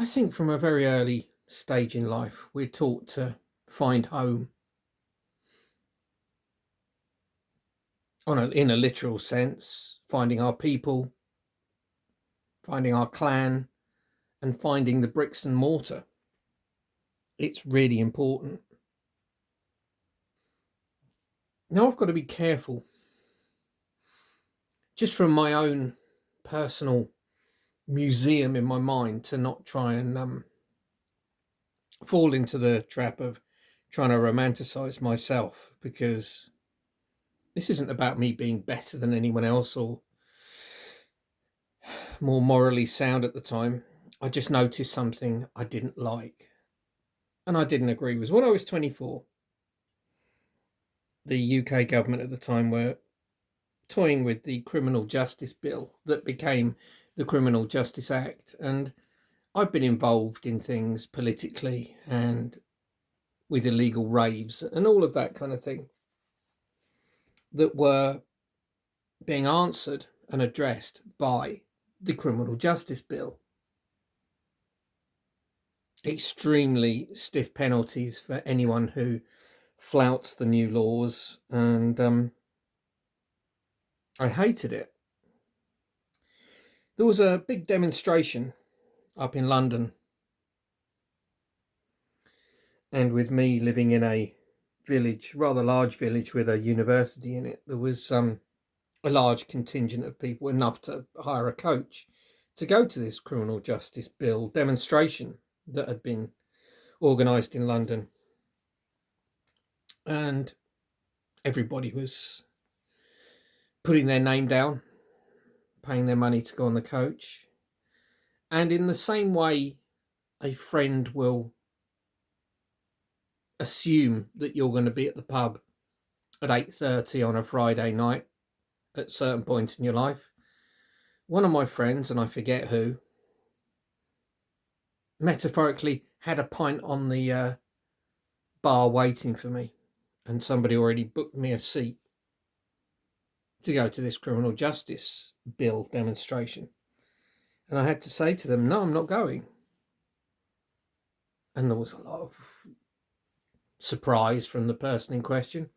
I think from a very early stage in life, we're taught to find home in a literal sense, finding our people, finding our clan, and finding the bricks and mortar. It's really important. Now I've got to be careful, just from my own personal museum in my mind, to not try and fall into the trap of trying to romanticize myself, because this isn't about me being better than anyone else or more morally sound at the time. I just noticed something I didn't like and I didn't agree with. When I was 24, the UK government at the time were toying with the Criminal Justice Bill that became the Criminal Justice Act. And I've been involved in things politically and with illegal raves and all of that kind of thing that were being answered and addressed by the Criminal Justice Bill. Extremely stiff penalties for anyone who flouts the new laws, and I hated it. There was a big demonstration up in London, and with me living in a village, rather large village with a university in it, there was a large contingent of people, enough to hire a coach to go to this Criminal Justice Bill demonstration that had been organised in London. And everybody was putting their name down, paying their money to go on the coach. And in the same way a friend will assume that you're going to be at the pub at 8:30 on a Friday night at certain points in your life, one of my friends, and I forget who, metaphorically had a pint on the bar waiting for me, and somebody already booked me a seat to go to this Criminal Justice Bill demonstration. And I had to say to them, no, I'm not going. And there was a lot of surprise from the person in question.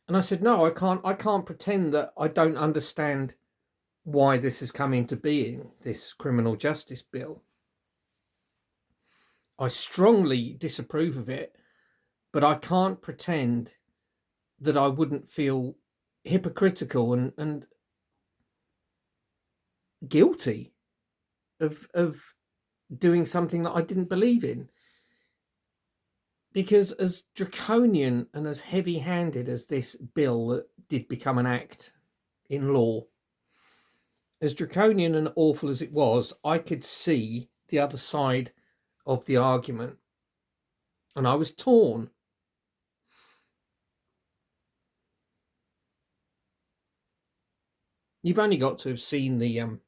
And I said, no, I can't pretend that I don't understand why this has come into being, this Criminal Justice Bill. I strongly disapprove of it, but I can't pretend that I wouldn't feel hypocritical and guilty of doing something that I didn't believe in. Because as draconian and as heavy-handed as this bill that did become an act in law, as draconian and awful as it was, I could see the other side of the argument, and I was torn. You've only got to have seen the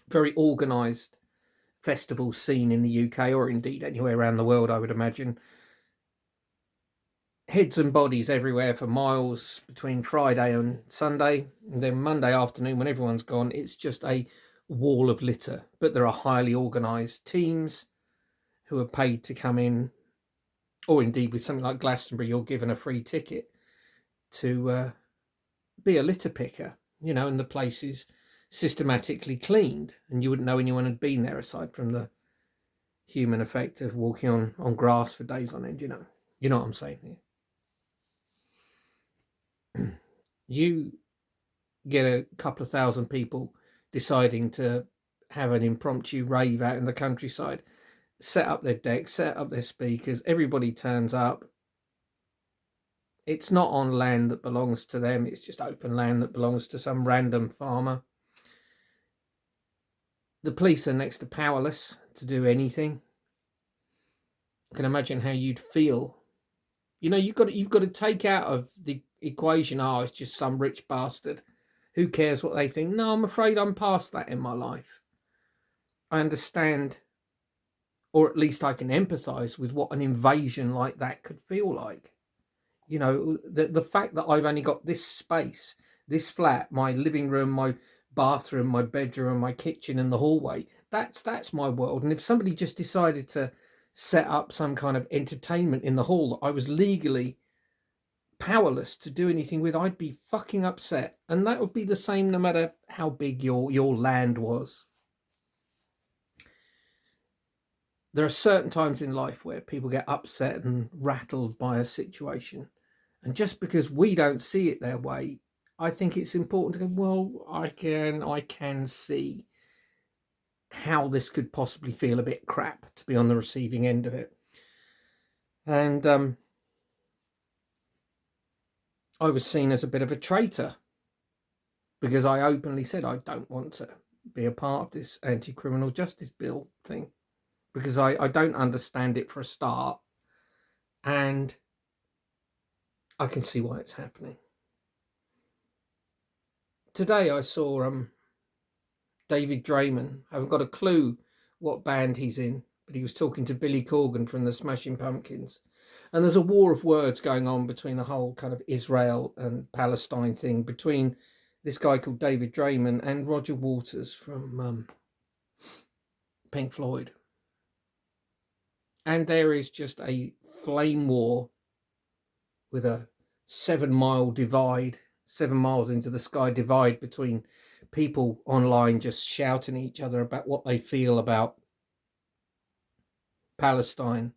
very organised festival scene in the UK, or indeed anywhere around the world, I would imagine. Heads and bodies everywhere for miles between Friday and Sunday, and then Monday afternoon, when everyone's gone, it's just a wall of litter. But there are highly organised teams who are paid to come in, or indeed with something like Glastonbury, you're given a free ticket to be a litter picker, and the place is systematically cleaned, and you wouldn't know anyone had been there aside from the human effect of walking on grass for days on end. You know what I'm saying here. You get a couple of thousand people deciding to have an impromptu rave out in the countryside, set up their decks, set up their speakers, everybody turns up. It's not on land that belongs to them, it's just open land that belongs to some random farmer. The police are next to powerless to do anything. I can imagine how you'd feel. You've got to take out of the equation, it's just some rich bastard. Who cares what they think? No, I'm afraid I'm past that in my life. I understand, or at least I can empathise with what an invasion like that could feel like. The fact that I've only got this space, this flat, my living room, my bathroom, my bedroom, and my kitchen and the hallway. That's my world. And if somebody just decided to set up some kind of entertainment in the hall that I was legally powerless to do anything with, I'd be fucking upset. And that would be the same no matter how big your land was. There are certain times in life where people get upset and rattled by a situation. And just because we don't see it their way, I think it's important to go, well, I can see how this could possibly feel a bit crap to be on the receiving end of it. And I was seen as a bit of a traitor because I openly said I don't want to be a part of this anti-criminal justice bill thing because I don't understand it for a start, and I can see why it's happening. Today I saw David Draymond. I haven't got a clue what band he's in, but he was talking to Billy Corgan from the Smashing Pumpkins. And there's a war of words going on between the whole kind of Israel and Palestine thing between this guy called David Draymond and Roger Waters from Pink Floyd. And there is just a flame war with a 7-mile divide, 7 miles into the sky divide between people online just shouting at each other about what they feel about Palestine,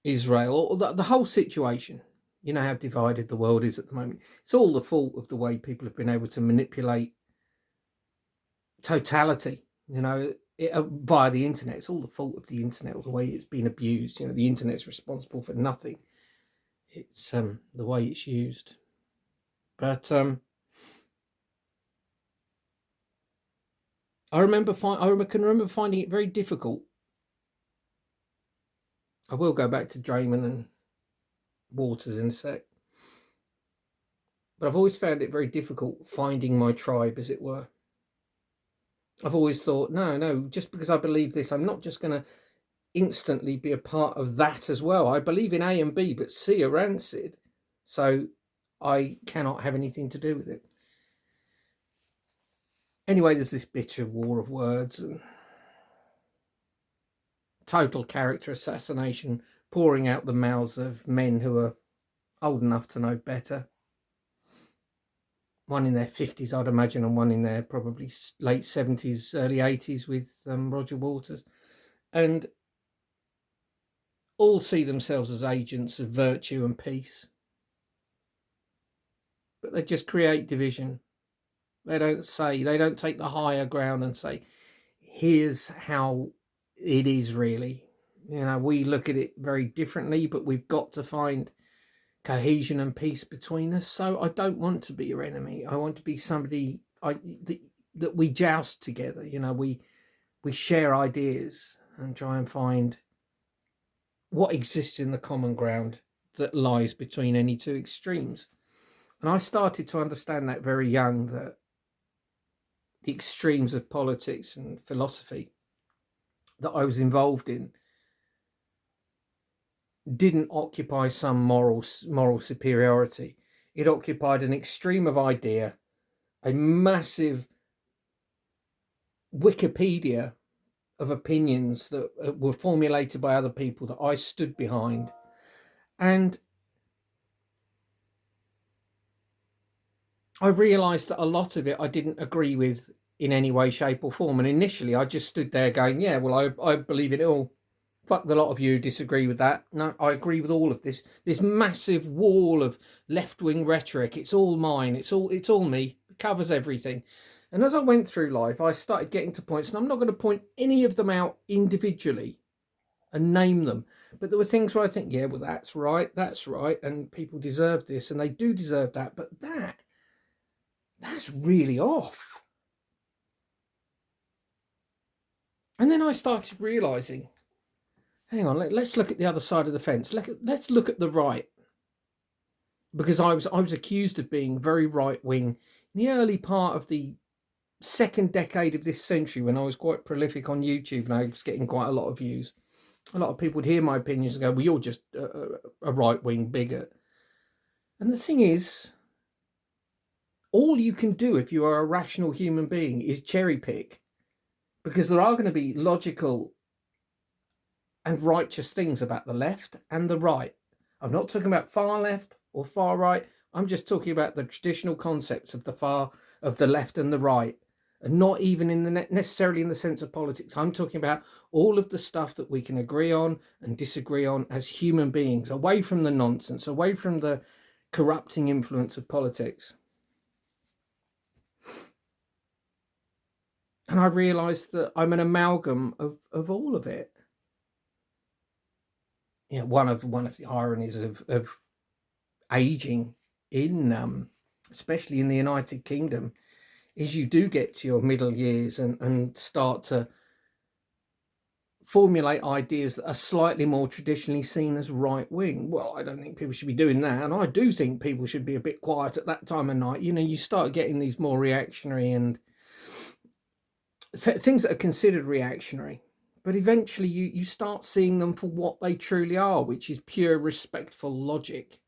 Israel, or the whole situation. You know how divided the world is at the moment. It's all the fault of the way people have been able to manipulate totality, via the internet. It's all the fault of the internet, or the way it's been abused. The internet's responsible for nothing. It's the way it's used. But I can remember finding it very difficult. I will go back to Draymond and Waters in a sec. But I've always found it very difficult finding my tribe, as it were. I've always thought, no, just because I believe this, I'm not just going to instantly be a part of that as well. I believe in A and B, but C are rancid. So I cannot have anything to do with it. Anyway, there's this bitter war of words and total character assassination pouring out the mouths of men who are old enough to know better. One in their 50s, I'd imagine, and one in their probably late 70s, early 80s with Roger Waters. And all see themselves as agents of virtue and peace. But they just create division. They don't take the higher ground and say, here's how it is really. We look at it very differently, but we've got to find cohesion and peace between us. So I don't want to be your enemy. I want to be somebody that we joust together. We share ideas and try and find what exists in the common ground that lies between any two extremes. And I started to understand that very young, that the extremes of politics and philosophy that I was involved in didn't occupy some moral superiority. It occupied an extreme of idea, a massive Wikipedia of opinions that were formulated by other people that I stood behind. And I realised that a lot of it I didn't agree with in any way, shape or form. And initially I just stood there going, yeah, well, I believe it all. Fuck the lot of you disagree with that. No, I agree with all of this. This massive wall of left-wing rhetoric. It's all mine. It's all me. It covers everything. And as I went through life, I started getting to points, and I'm not going to point any of them out individually and name them. But there were things where I think, yeah, well, that's right. And people deserve this, and they do deserve that. But that's really off. And then I started realising, hang on, let's look at the other side of the fence. Let's look at the right. Because I was accused of being very right-wing in the early part of the second decade of this century, when I was quite prolific on YouTube and I was getting quite a lot of views. A lot of people would hear my opinions and go, well, you're just a right-wing bigot. And the thing is, all you can do if you are a rational human being is cherry pick, because there are going to be logical and righteous things about the left and the right. I'm not talking about far left or far right. I'm just talking about the traditional concepts of the left and the right, and not even in the necessarily in the sense of politics. I'm talking about all of the stuff that we can agree on and disagree on as human beings, away from the nonsense, away from the corrupting influence of politics. And I realised that I'm an amalgam of all of it. You know, one of the ironies of aging in especially in the United Kingdom is you do get to your middle years and start to formulate ideas that are slightly more traditionally seen as right wing. Well, I don't think people should be doing that, and I do think people should be a bit quiet at that time of night. You know, you start getting these more reactionary and things that are considered reactionary, but eventually you start seeing them for what they truly are, which is pure respectful logic.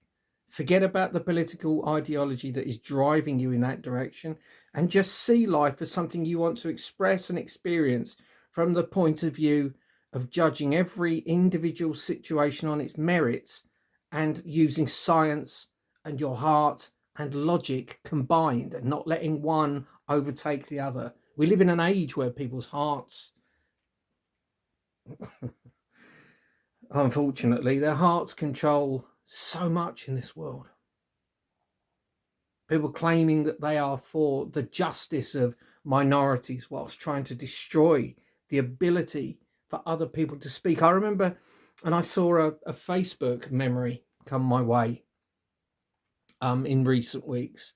Forget about the political ideology that is driving you in that direction, and just see life as something you want to express and experience from the point of view of judging every individual situation on its merits and using science and your heart and logic combined, and not letting one overtake the other. We live in an age where people's hearts, unfortunately, their hearts control so much in this world. People claiming that they are for the justice of minorities whilst trying to destroy the ability for other people to speak. I remember, and I saw a Facebook memory come my way in recent weeks,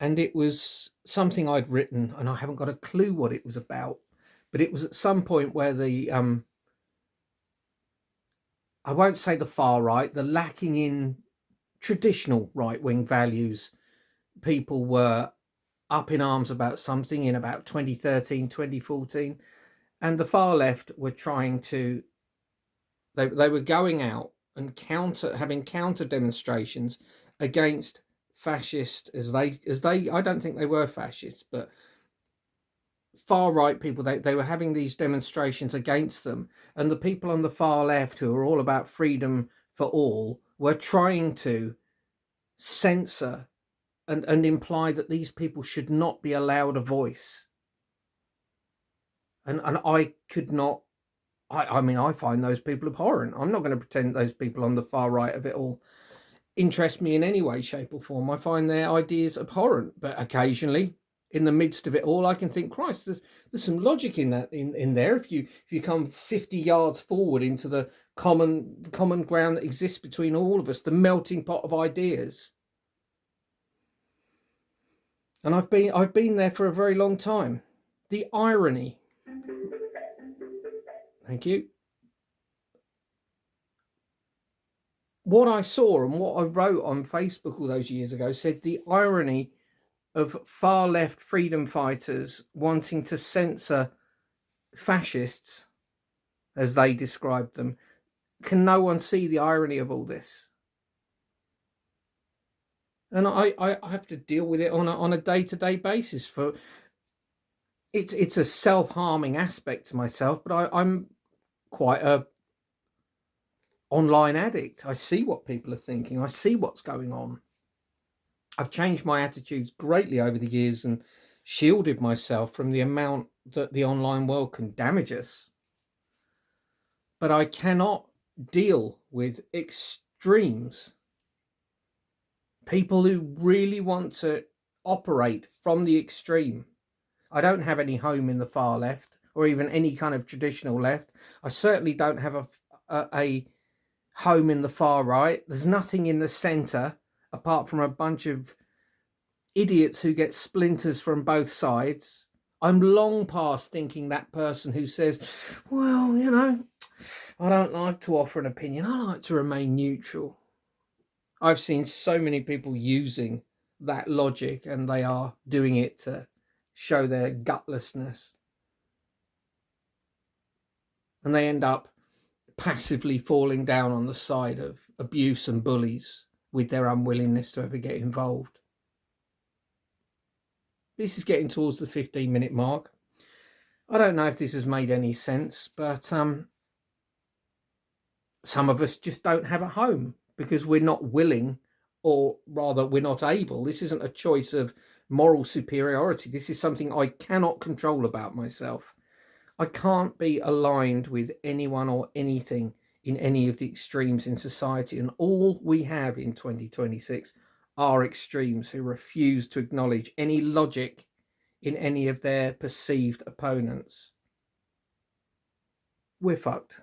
and it was something I'd written, and I haven't got a clue what it was about, but it was at some point where the I won't say the far right, the lacking in traditional right-wing values, people were up in arms about something in about 2013, 2014, and the far left were trying to, they were going out and having counter demonstrations against fascist, as they I don't think they were fascists, but far right people, they were having these demonstrations against them, and the people on the far left, who are all about freedom for all, were trying to censor and imply that these people should not be allowed a voice. And I could not, I mean, I find those people abhorrent. I'm not going to pretend those people on the far right of it all interest me in any way, shape or form. I find their ideas abhorrent, but occasionally, in the midst of it all, I can think, Christ, there's some logic in that in there. If you come 50 yards forward into the common ground that exists between all of us, the melting pot of ideas. And I've been there for a very long time. The irony. Thank you. What I saw and what I wrote on Facebook all those years ago said the irony of far left freedom fighters wanting to censor fascists, as they described them. Can no one see the irony of all this? And I have to deal with it on a day-to-day basis. For it's a self-harming aspect to myself, but I'm quite a online addict. I see what people are thinking. I see what's going on. I've changed my attitudes greatly over the years and shielded myself from the amount that the online world can damage us. But I cannot deal with extremes. People who really want to operate from the extreme. I don't have any home in the far left or even any kind of traditional left. I certainly don't have a home in the far right. There's nothing in the centre apart from a bunch of idiots who get splinters from both sides. I'm long past thinking that person who says, well, you know, I don't like to offer an opinion. I like to remain neutral. I've seen so many people using that logic, and they are doing it to show their gutlessness. And they end up passively falling down on the side of abuse and bullies with their unwillingness to ever get involved. this is getting towards the 15-minute mark. I don't know if this has made any sense, but some of us just don't have a home because we're not willing, or rather we're not able. This isn't a choice of moral superiority. This is something I cannot control about myself. I can't be aligned with anyone or anything in any of the extremes in society, and all we have in 2026 are extremes who refuse to acknowledge any logic in any of their perceived opponents. We're fucked.